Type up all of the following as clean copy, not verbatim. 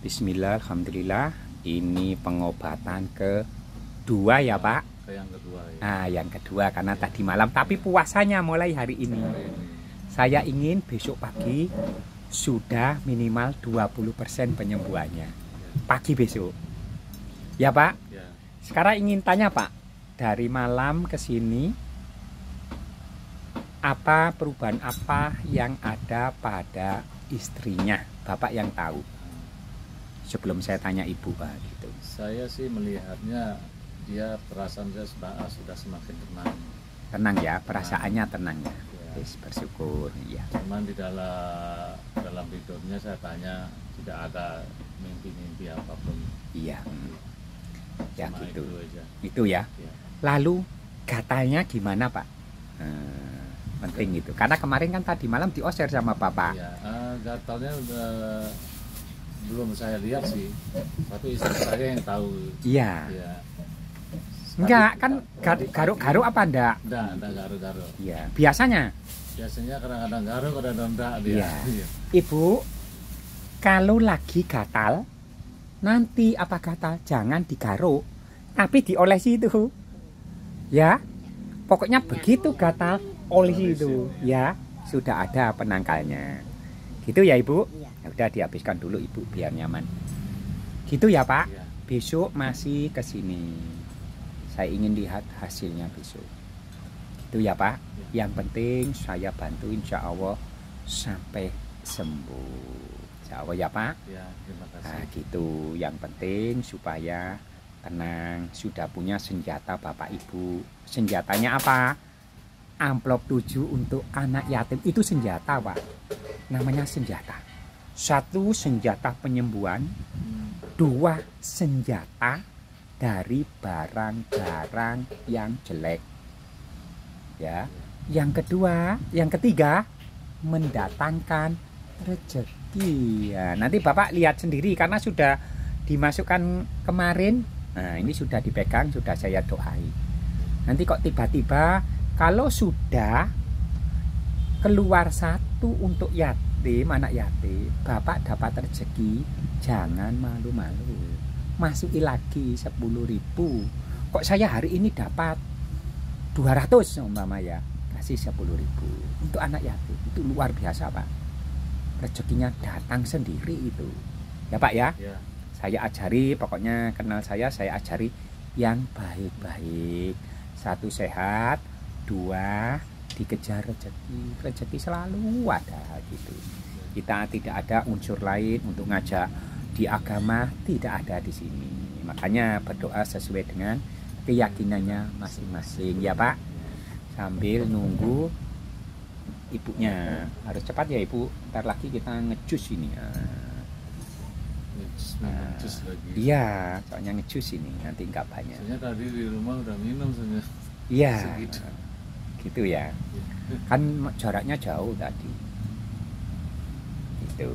Bismillah, alhamdulillah. Ini pengobatan kedua ya Pak. Yang kedua ya. Nah, yang kedua karena tadi malam, tapi puasanya mulai hari ini. Saya ingin besok pagi sudah minimal 20% penyembuhannya. Pagi besok. Ya Pak. Ya. Sekarang ingin tanya Pak, dari malam ke sini apa perubahan apa yang ada pada istrinya? Bapak yang tahu. Sebelum saya tanya ibu Pak gitu. Saya sih melihatnya dia perasaan dia sudah semakin tenang. Tenang ya, perasaannya tenang ya. Ya. Yes, bersyukur ya. Cuman di dalam tidurnya saya tanya tidak ada mimpi-mimpi apapun. Iya. Ya Cuma gitu. Itu aja. Itu ya. Ya. Lalu gatalnya gimana Pak? Penting itu. Karena kemarin kan tadi malam diosir sama Bapak. Ya, gatalnya udah belum saya lihat sih, tapi istri saya yang tahu. Iya. Ya. Enggak, kan garuk-garuk apa enggak? Enggak garu-garu. Iya. Biasanya. Biasanya kadang-kadang garu, kadang-kadang enggak dia. Iya. Ibu, kalau lagi gatal, nanti apa gatal? Jangan digaruk, tapi diolesi itu. Ya. Pokoknya begitu gatal, olesi itu. Ya, sudah ada penangkalnya. Gitu ya Ibu? Ya udah dihabiskan dulu Ibu biar nyaman. Gitu ya Pak? Iya. Besok masih ke sini. Saya ingin lihat hasilnya besok. Gitu ya Pak? Ya. Yang penting saya bantu insya Allah sampai sembuh. Insya Allah ya Pak? Ya, terima kasih. Nah gitu. Yang penting supaya tenang. Sudah punya senjata Bapak Ibu. Senjatanya apa? Amplop 7 untuk anak yatim. Itu senjata Pak. Namanya senjata. 1 senjata penyembuhan, 2 senjata dari barang-barang yang jelek. Ya. Yang kedua, yang ketiga mendatangkan rezeki. Ya, nanti Bapak lihat sendiri karena sudah dimasukkan kemarin. Nah, ini sudah dipegang, sudah saya doai. Nanti kok tiba-tiba kalau sudah keluar 1 untuk yatim, anak yatim, Bapak dapat rezeki, jangan malu-malu. Masuki lagi 10.000. Kok saya hari ini dapat 200 umpama ya, kasih 10.000 untuk anak yatim. Itu luar biasa Pak. Rezekinya datang sendiri itu. Ya Pak ya? Ya. Saya ajari, pokoknya kenal saya ajari yang baik-baik. 1 sehat, 2 dikejar rezeki. Rezeki selalu ada gitu. Kita tidak ada unsur lain untuk ngajak di agama, tidak ada di sini. Makanya berdoa sesuai dengan keyakinannya masing-masing ya Pak. Sambil nunggu ibunya. Harus cepat ya Ibu. Ntar lagi kita ngejus ini. Ngejus lagi. Iya, soalnya ngejus ini nanti nggak banyak. Soalnya tadi di rumah udah minum soalnya. Iya. Segitu. Gitu ya. Kan jaraknya jauh tadi. Gitu.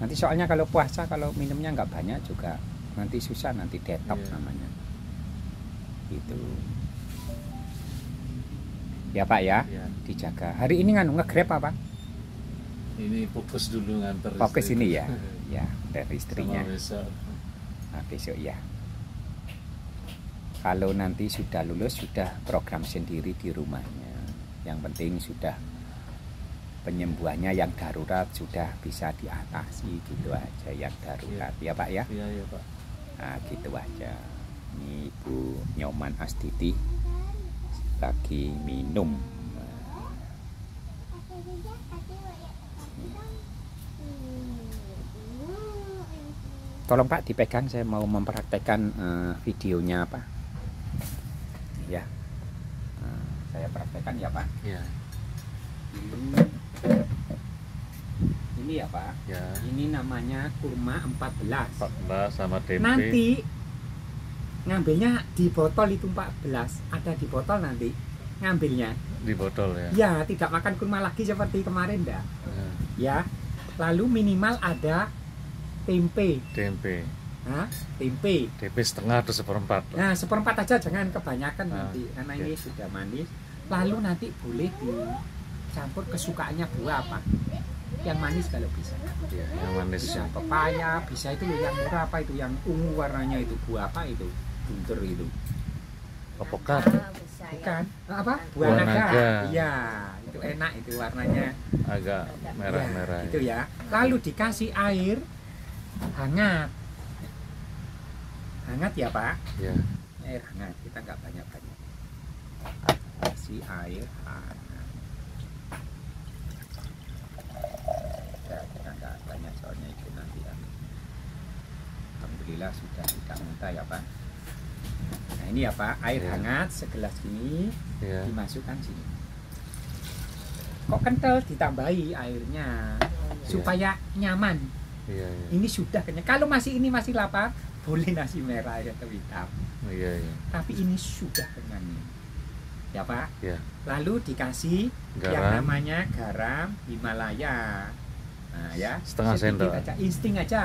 Nanti soalnya kalau puasa kalau minumnya nggak banyak juga nanti susah, nanti detox namanya. Gitu. Ya Pak ya, Ya. dijaga. Hari ini nge-grab apa? Ini fokus dulu nganter. Fokus istri. ini ya. Ya, dari istrinya. Sama besok. Nah, besok ya. Kalau nanti sudah lulus, sudah program sendiri di rumahnya. Yang penting sudah penyembuhannya yang darurat sudah bisa diatasi gitu aja yang darurat. Ya Pak ya. Iya ya Pak. Nah, gitu aja. Ini Ibu Nyoman Astiti lagi minum. Tolong Pak dipegang, saya mau mempraktekkan videonya Pak. Ya, saya praktekkan ya Pak. Iya. Ini ya Pak. Ya. Ini namanya kurma 14. 14 sama tempe. Nanti ngambilnya di botol itu 14. Ada di botol nanti ngambilnya. Di botol ya. Ya, tidak makan kurma lagi seperti kemarin dah. Ya. Ya. Lalu minimal ada tempe. Tempe. Hah? Tempe. Tempe setengah atau seperempat. Nah, seperempat aja, jangan kebanyakan Ah, nanti karena oke. ini sudah manis. Lalu nanti boleh dicampur kesukaannya buah apa? Yang manis kalau bisa. Ya, yang manis. Bisa pepaya, bisa itu loh yang murah apa itu yang ungu warnanya itu buah apa itu? Bunter itu. Apokat. Bisa ya. Bukan. Apa? Buah Buah naga. naga. Iya, itu enak itu warnanya. Agak merah-merah. Ya, gitu ya. Lalu dikasih air hangat. Hangat ya, Pak? Ya. Air hangat, kita nggak banyak-banyak. Kasih air hangat. Ya, kita nggak banyak soalnya itu nanti ya. Alhamdulillah sudah tidak muntah ya, Pak. Nah ini ya, Pak, air Ya. hangat segelas ini Ya. dimasukkan sini. Kok kental ditambahi airnya supaya nyaman. Iya, iya. Ini sudah kenyang. Kalau ini masih lapar, boleh nasi merah atau hitam. Iya, iya. Tapi ini sudah kenyang nih. Ya, Pak. Ya. Lalu dikasih yang Garam. namanya garam Himalaya. Nah, ya. Setengah sedikit sendok. aja, insting aja.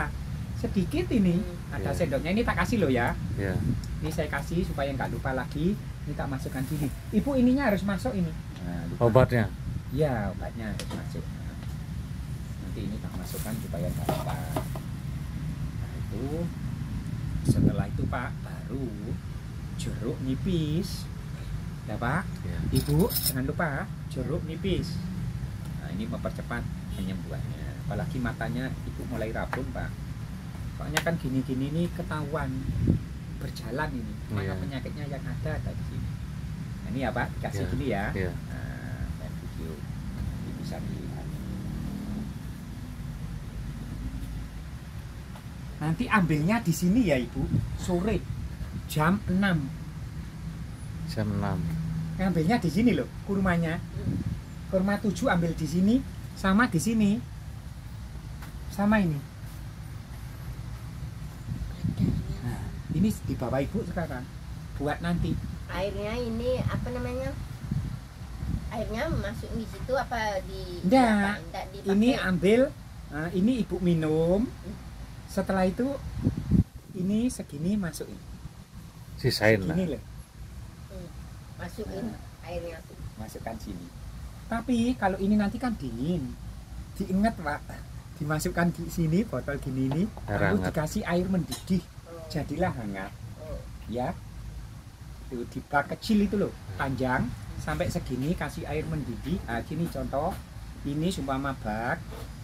Sedikit ini. Ada Iya. sendoknya ini tak kasih loh ya. Ya. Ini saya kasih supaya nggak lupa lagi. Ini tak masukkan sini. Ibu ininya harus masuk ini. Nah, lupa. Obatnya. Ya, obatnya harus masuk. Nah, nanti ini tak masukkan supaya nggak lupa. Nah, itu setelah itu Pak, baru jeruk nipis. Ya Pak, Ya. Ibu jangan lupa jeruk nipis. Nah, ini mempercepat penyembuhannya. Apalagi matanya Ibu mulai rabun Pak. Soalnya kan gini-gini ini ketahuan berjalan ini. Mana Iya. penyakitnya yang ada di sini. Nah, ini ya Pak, dikasih Ya. gini ya. Ya. Nah, dan video ini bisa dilihat. Nanti ambilnya di sini ya Ibu, sore jam 6. Jam 6. Ngambilnya di sini loh, kurmanya. Kurma 7 ambil di sini, sama di sini. Sama ini. Nah, ini dibawa Ibu sekarang. Buat nanti. Airnya ini apa namanya? Airnya masuk di situ apa di Enggak. Enggak dipakai. Ini ambil, ini Ibu minum. Setelah itu ini segini masukin. Sisain lah. Segini loh. Masukin airnya. Masukkan sini. Tapi kalau ini nanti kan dingin. Diingat Pak, dimasukkan di sini botol gini ini, Air lalu hangat. dikasih air mendidih, Oh. jadilah hangat. Oh. Ya. Itu di bak kecil itu loh, panjang sampai segini kasih air mendidih. Nah, gini contoh. Ini sumpama bak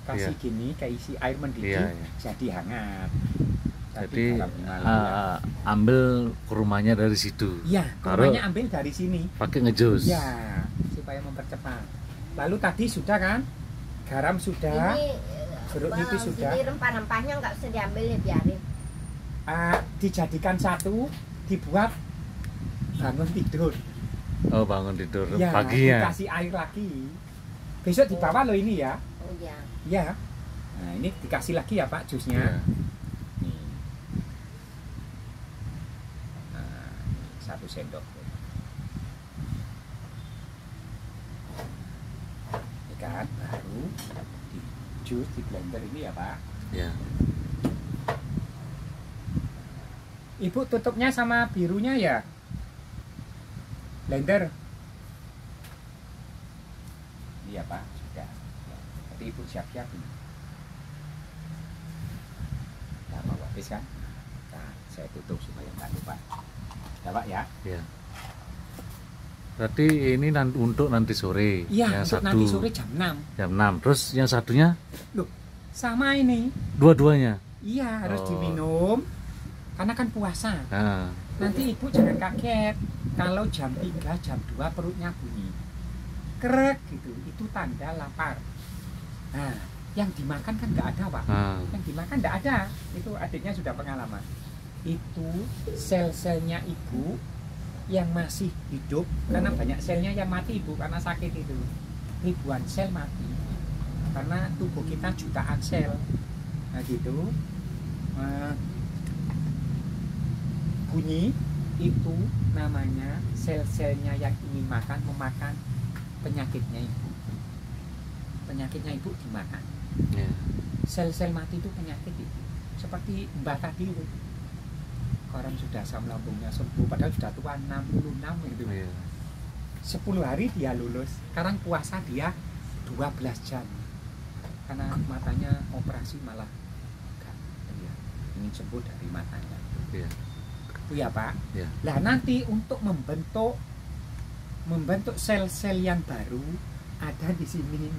kasih Iya. gini, isi air mendidih, Iya, iya. jadi hangat. Jadi garam Himalaya. ambil kurmanya dari situ. Iya, Taruh. kurmanya ambil dari sini. Pakai ngejus. Ya, supaya mempercepat. Lalu tadi sudah kan? Garam sudah. Ini jeruk nipis sudah. Jadi rempah-rempahnya nggak usah diambil ya, biarin. Dijadikan satu, dibuat bangun tidur. Oh, bangun tidur Ya, paginya. dikasih air lagi. Besok dibawa loh ini ya. Oh ya. Ya. Nah, ini dikasih lagi ya Pak jusnya. Ya. Nih. Nah, ini 1 sendok. Ini kan baru di jus di blender ini ya Pak. Ya. Ibu tutupnya sama birunya ya. Blender. Iya Pak, sudah. Ya. Tapi Ibu siap-siap ini. Nah, mau habis kan? Nah, saya tutup supaya nggak lupa. Ya Pak ya. Ya. Berarti ini untuk nanti sore. Iya, yang untuk satu nanti sore jam 6. jam 6. Terus yang satunya Loh, sama ini. dua-duanya. Iya, harus Oh. diminum. Karena kan puasa. Nah, Nanti Ibu jangan kaget kalau jam 3, jam 2 perutnya bunyi. Krek gitu, itu tanda lapar. Nah, yang dimakan kan nggak ada Pak. nah, Yang dimakan nggak ada. Itu adiknya sudah pengalaman. Itu sel-selnya Ibu yang masih hidup, karena banyak selnya yang mati Ibu karena sakit itu. Ribuan sel mati. Karena tubuh kita jutaan sel. Nah gitu. Bunyi itu namanya sel-selnya yang ingin makan memakan penyakitnya Ibu. Penyakitnya Ibu dimakan. ya. Sel-sel mati itu penyakit itu. Seperti Mbak tadi itu. orang sudah asam lambungnya sembuh, padahal sudah tua 66 gitu. Iya. 10 hari dia lulus. Sekarang puasa dia 12 jam. Karena matanya operasi malah enggak. Iya. Ingin sembuh dari matanya. Iya. Itu ya Pak. Iya. Nah nanti untuk membentuk sel-sel yang baru ada di sini.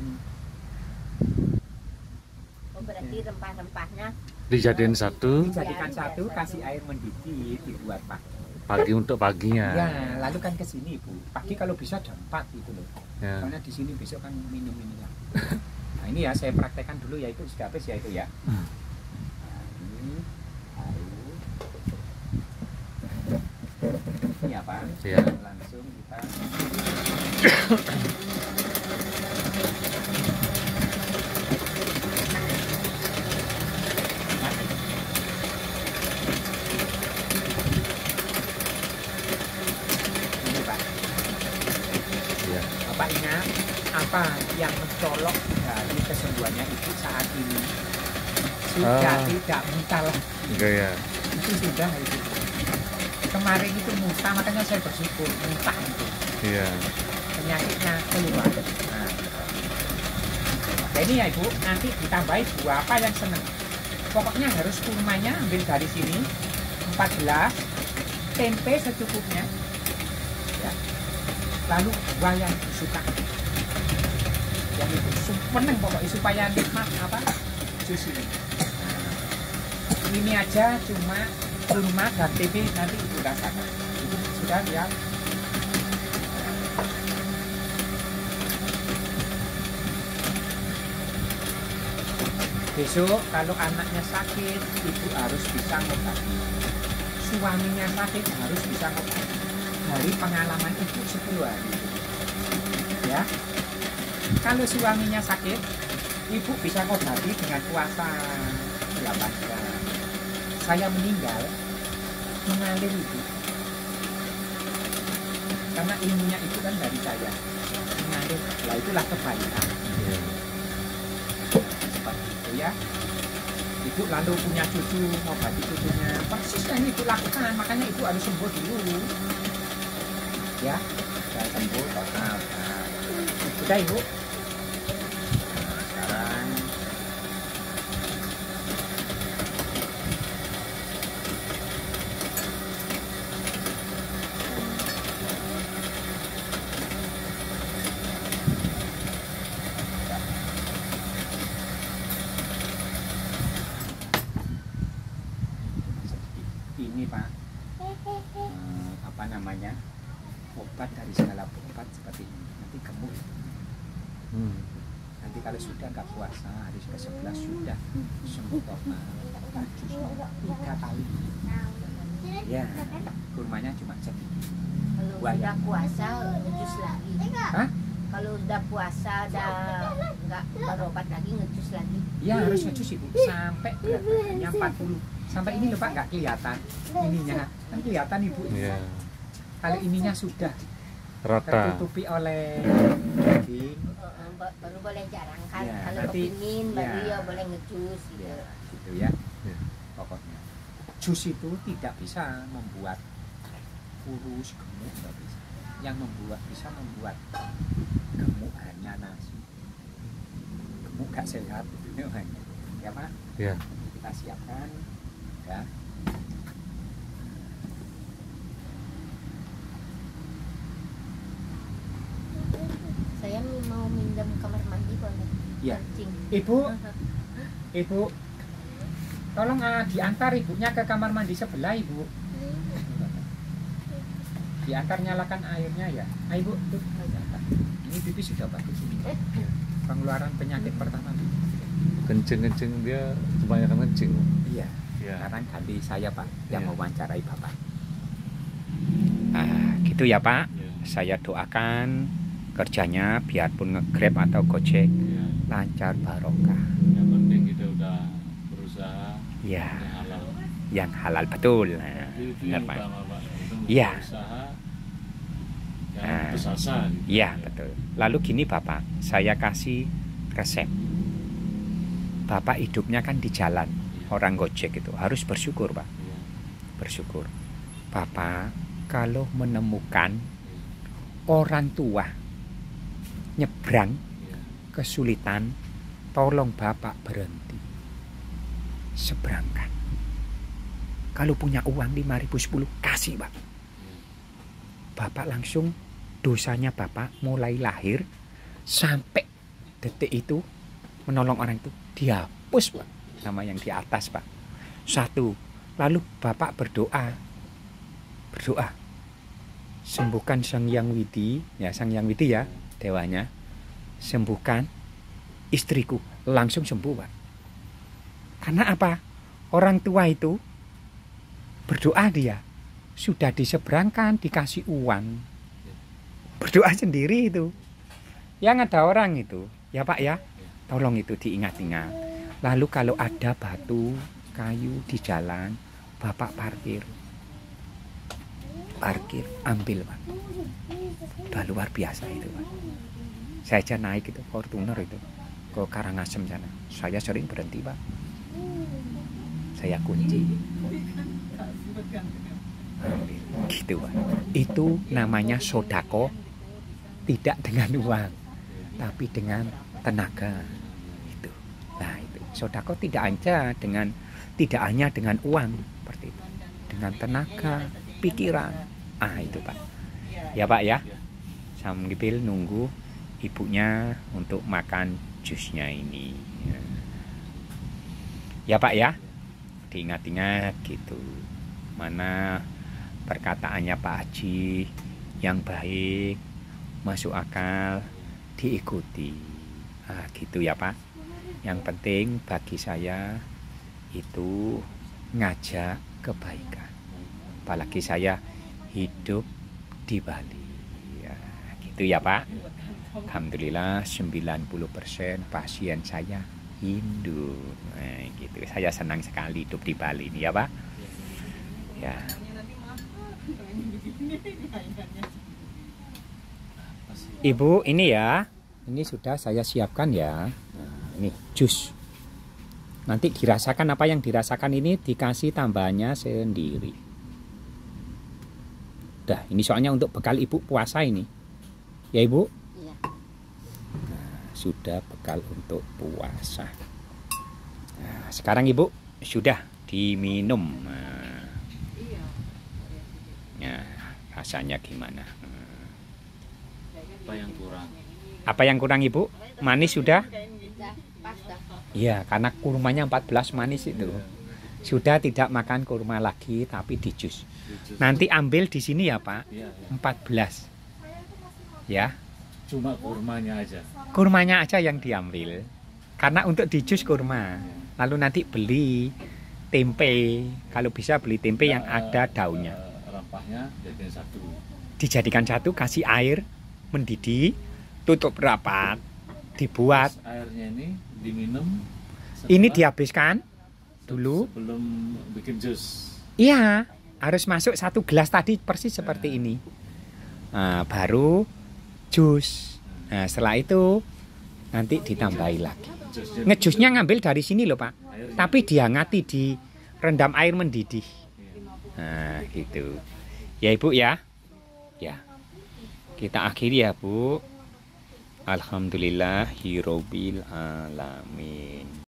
Oh, berarti rempah-rempahnya Dijadiin satu Dijadikan satu, kasih air mendidih, dibuat Pak. pagi untuk paginya. Ya, lalu kan ke sini Bu. Pagi kalau bisa jam 4 gitu loh. Ya. Soalnya di sini besok kan minum ini lah. Nah ini ya saya praktekkan dulu ya, itu sudah habis ya itu ya. Nah, ini baru ini apa? Iya. Langsung kita ini Pak. Iya. Bapak ingat apa yang mencolok dari kesembuhannya Ibu saat ini? Sudah tidak muntah lagi. Enggak ya. Itu sudah itu. Kemarin itu muntah, makanya saya bersyukur muntah itu. Iya. Penyakitnya keluar. Nah ini ya Ibu, nanti ditambahi buah apa yang senang. Pokoknya harus kurmanya ambil dari sini 14, tempe secukupnya. Ya. Lalu buah yang suka. Yang itu seneng pokoknya supaya nikmat apa? Jus ini. Nah, ini aja cuma kurma dan tempe nanti Ibu rasakan. Itu sudah ya. Besok kalau anaknya sakit, Ibu harus bisa ngobati. Suaminya sakit harus bisa ngobati. Dari pengalaman Ibu 10 hari. Ya. Kalau suaminya sakit, Ibu bisa ngobati dengan puasa 8 jam. Saya meninggal mengalir Ibu. Karena ilmunya itu kan dari saya. Mengalir. Lah itulah kebaikan. Iya. Seperti itu ya. Ibu lalu punya cucu, ngobati cucunya. Persis yang Ibu lakukan, makanya Ibu harus sembuh dulu. Ya, dan sembuh total. Nah, sudah Ibu. Nah, sekarang ini Pak, apa namanya, obat dari segala obat seperti ini. Nanti gemuk. Nanti kalau sudah nggak puasa hari ke-11 sudah sembuh total. Jus 3 kali. Ya, kurmanya cuma sedikit. kalau Buah udah yang- puasa ngejus lagi. Hah? Kalau udah puasa udah nggak berobat lagi ngejus lagi. Ya harus ngejus Ibu sampai berat badannya 40. Sampai ini loh Pak nggak kelihatan ininya. Kan kelihatan Ibu. Iya. Kalau ininya sudah Rata. tertutupi oleh daging. Baru boleh jarang kan. Ya, Kalau nanti- kepingin baru ya. ya boleh ngejus gitu. Ya, gitu ya. Ya. Pokoknya jus itu tidak bisa membuat kurus gemuk, nggak bisa. Yang bisa membuat gemuk hanya nasi. Gemuk gak sehat itu hanya. Ya Pak, Iya. kita siapkan. Ya. Saya mau minjem kamar mandi boleh. Iya. Kencing. Ibu, tolong diantar ibunya ke kamar mandi sebelah Ibu. Diantar, nyalakan airnya ya. Ayo Ibu, tuh, diantar. Ini pipi sudah bagus ini. Pengeluaran penyakit pertama pipi. Kencing-kencing dia kebanyakan kencing. Iya. Iya. Sekarang ganti saya Pak yang Iya. mewawancarai Bapak. Gitu ya Pak. Iya. Saya doakan kerjanya biarpun nge-Grab atau Gojek Iya. lancar barokah. Yang penting kita udah berusaha Ya, yang halal. yang halal betul. Nah, Itu benar yang Pak. utama Pak. Itu Iya. berusaha yang Nah, putus asa. Gitu. Iya betul. Lalu gini Bapak, saya kasih resep. Bapak hidupnya kan di jalan, Iya. orang Gojek itu harus bersyukur Pak. Iya. bersyukur. Bapak kalau menemukan orang tua nyebrang Iya. kesulitan, tolong Bapak berhenti. Seberangkan. Kalau punya uang 5.010 kasih Pak. Bapak langsung dosanya Bapak mulai lahir sampai detik itu menolong orang itu dihapus Pak. Nama yang di atas Pak. 1. Lalu Bapak berdoa. Sembuhkan Sang Hyang Widi, ya Sang Hyang Widi ya, dewanya. Sembuhkan istriku, langsung sembuh Pak. Karena apa? Orang tua itu berdoa dia sudah diseberangkan, dikasih uang. Berdoa sendiri itu. Yang ada orang itu, ya Pak ya, tolong itu diingat-ingat. Lalu kalau ada batu, kayu di jalan, Bapak parkir, ambil Pak. Udah luar biasa itu Pak. Saya aja naik itu Fortuner itu ke Karangasem sana. Saya sering berhenti Pak. Saya kunci. Ambil. Gitu Pak. Itu namanya sodako, tidak dengan uang, tapi dengan tenaga. Itu. Nah itu sodako tidak hanya dengan uang, seperti itu. Dengan tenaga, pikiran. Itu Pak. Ya Pak ya. Sambil nunggu ibunya untuk makan jusnya ini. Ya Pak ya. Diingat-ingat gitu. Mana perkataannya Pak Haji yang baik, masuk akal, diikuti. Gitu ya Pak. Yang penting bagi saya itu ngajak kebaikan. Apalagi saya hidup di Bali. Ya, gitu ya Pak. Alhamdulillah 90% pasien saya Hindu. Gitu. Saya senang sekali hidup di Bali ini ya Pak. Ya. Ibu ini ya, ini sudah saya siapkan ya. Nah, ini jus. Nanti dirasakan apa yang dirasakan ini dikasih tambahannya sendiri. Dah, ini soalnya untuk bekal ibu puasa ini. Ya ibu? Iya. Nah, sudah bekal untuk puasa. Nah, sekarang ibu sudah diminum. Nah, rasanya gimana? Apa yang kurang? Apa yang kurang ibu? Manis sudah? Dah, pas dah. Iya, karena kurmanya 14 manis itu. Sudah tidak makan kurma lagi, tapi di jus. Nanti ambil di sini ya Pak. Iya, 14. Ya. Cuma kurmanya aja. Kurmanya aja yang diambil. Karena untuk di jus kurma. Lalu nanti beli tempe. Kalau bisa beli tempe yang ada daunnya. Rempahnya jadikan satu. Dijadikan satu, kasih air, mendidih, tutup rapat, dibuat. Airnya ini diminum. Ini dihabiskan dulu. Sebelum bikin jus. Iya, harus masuk 1 gelas tadi persis seperti ini. Nah, baru jus. Nah, setelah itu nanti ditambahi lagi. Ngejusnya ngambil dari sini loh Pak. Tapi dihangati, di rendam air mendidih. Nah, gitu. Ya Ibu ya. Ya. Kita akhiri ya Bu. Alhamdulillahirabbil alamin.